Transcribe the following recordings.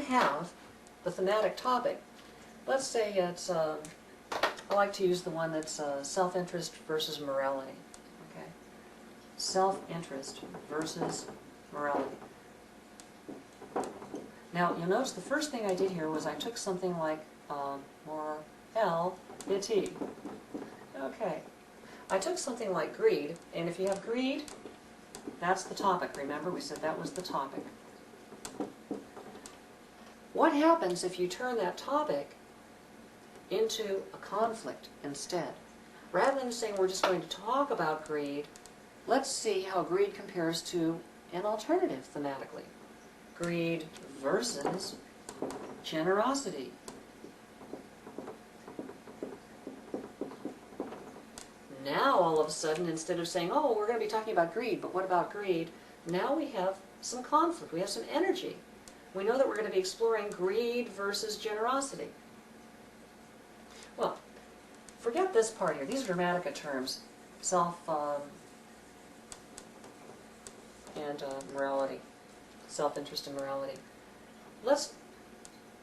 have the thematic topic, let's say it's, I like to use the one that's self-interest versus morality. Okay, self-interest versus morality. Now, you'll notice the first thing I did here was I took something like morality. Okay, I took something like greed, and if you have greed, that's the topic. Remember, we said that was the topic. What happens if you turn that topic into a conflict instead? Rather than saying we're just going to talk about greed, let's see how greed compares to an alternative thematically. Greed versus generosity. Now, all of a sudden, instead of saying, oh, we're going to be talking about greed, but what about greed? Now we have some conflict. We have some energy. We know that we're going to be exploring greed versus generosity. Well, forget this part here. These are Dramatica terms. Self and morality. Self-interest and morality. Let's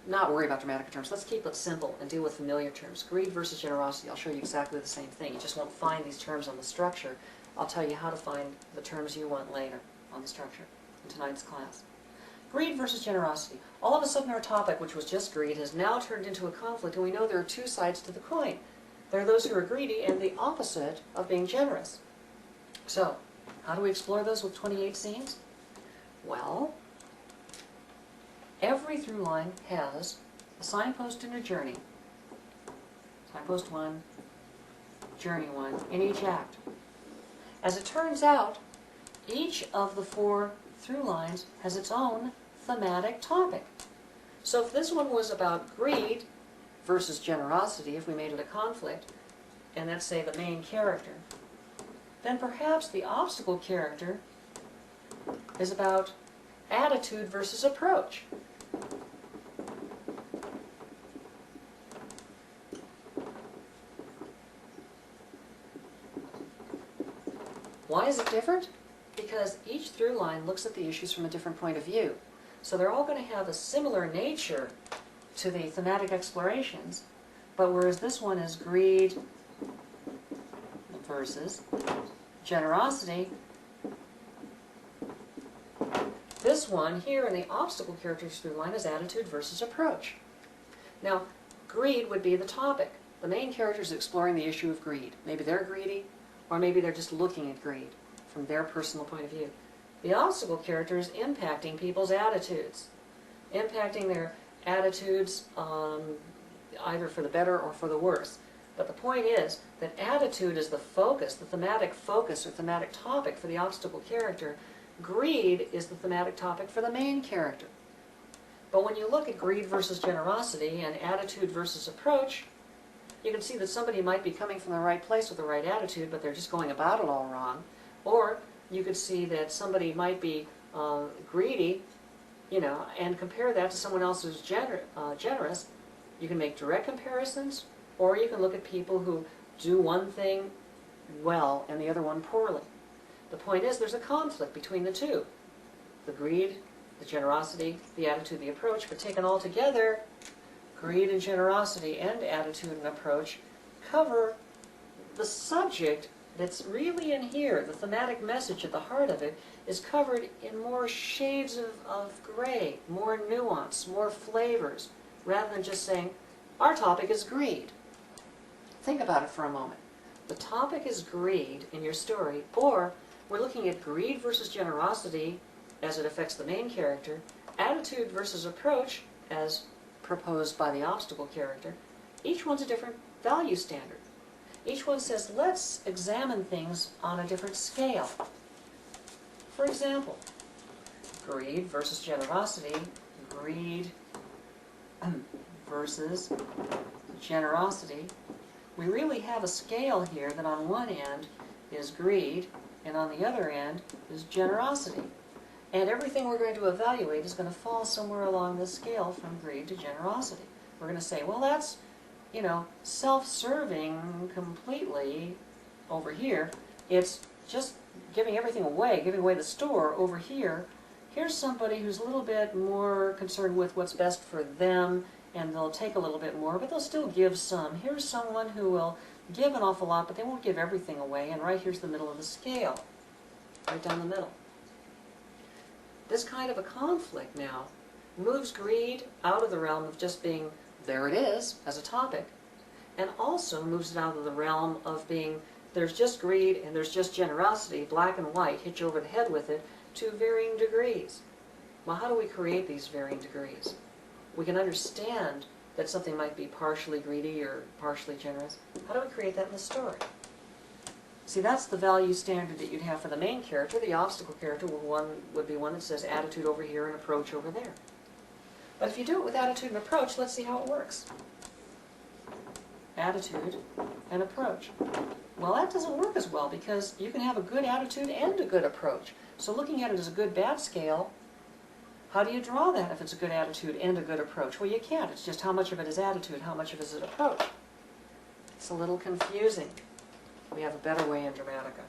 not worry about Dramatica terms. Let's keep it simple and deal with familiar terms. Greed versus generosity. I'll show you exactly the same thing. You just won't find these terms on the structure. I'll tell you how to find the terms you want later on the structure in tonight's class. Greed versus generosity. All of a sudden our topic, which was just greed, has now turned into a conflict, and we know there are two sides to the coin. There are those who are greedy and the opposite of being generous. So, how do we explore those with 28 scenes? Well, every through line has a signpost and a journey. Signpost 1, journey 1, in each act. As it turns out, each of the 4 through lines has its own thematic topic. So if this one was about greed versus generosity, if we made it a conflict, and that's, say, the main character, then perhaps the obstacle character is about attitude versus approach. Why is it different? Because each through line looks at the issues from a different point of view. So they're all going to have a similar nature to the thematic explorations, but whereas this one is greed versus generosity, this one here in the obstacle characters through line is attitude versus approach. Now, greed would be the topic. The main character is exploring the issue of greed. Maybe they're greedy, or maybe they're just looking at greed from their personal point of view. The obstacle character is impacting people's attitudes, impacting their attitudes either for the better or for the worse. But the point is that attitude is the focus, the thematic focus or thematic topic for the obstacle character. Greed is the thematic topic for the main character. But when you look at greed versus generosity and attitude versus approach, you can see that somebody might be coming from the right place with the right attitude, but they're just going about it all wrong. Or you could see that somebody might be greedy, and compare that to someone else who's generous. You can make direct comparisons, or you can look at people who do one thing well and the other one poorly. The point is there's a conflict between the two. The greed, the generosity, the attitude, the approach, but taken all together, greed and generosity and attitude and approach cover the subject that's really in here. The thematic message at the heart of it is covered in more shades of gray, more nuance, more flavors, rather than just saying, our topic is greed. Think about it for a moment. The topic is greed in your story, or we're looking at greed versus generosity as it affects the main character, attitude versus approach as proposed by the obstacle character. Each one's a different value standard. Each one says, let's examine things on a different scale. For example, greed versus generosity, greed versus generosity. We really have a scale here that on one end is greed, and on the other end is generosity. And everything we're going to evaluate is going to fall somewhere along this scale from greed to generosity. We're going to say, well, that's, self-serving completely over here. It's just giving everything away, giving away the store over here. Here's somebody who's a little bit more concerned with what's best for them, and they'll take a little bit more, but they'll still give some. Here's someone who will give an awful lot, but they won't give everything away, and right here's the middle of the scale, right down the middle. This kind of a conflict now moves greed out of the realm of just being, there it is, as a topic, and also moves it out of the realm of being, there's just greed and there's just generosity, black and white, hit you over the head with it, to varying degrees. Well, how do we create these varying degrees? We can understand that something might be partially greedy or partially generous. How do we create that in the story? See, that's the value standard that you'd have for the main character. The obstacle character would be one that says attitude over here and approach over there. But if you do it with attitude and approach, let's see how it works. Attitude and approach. Well, that doesn't work as well because you can have a good attitude and a good approach. So looking at it as a good-bad scale, how do you draw that if it's a good attitude and a good approach? Well, you can't. It's just how much of it is attitude, how much of it is approach. It's a little confusing. We have a better way in Dramatica.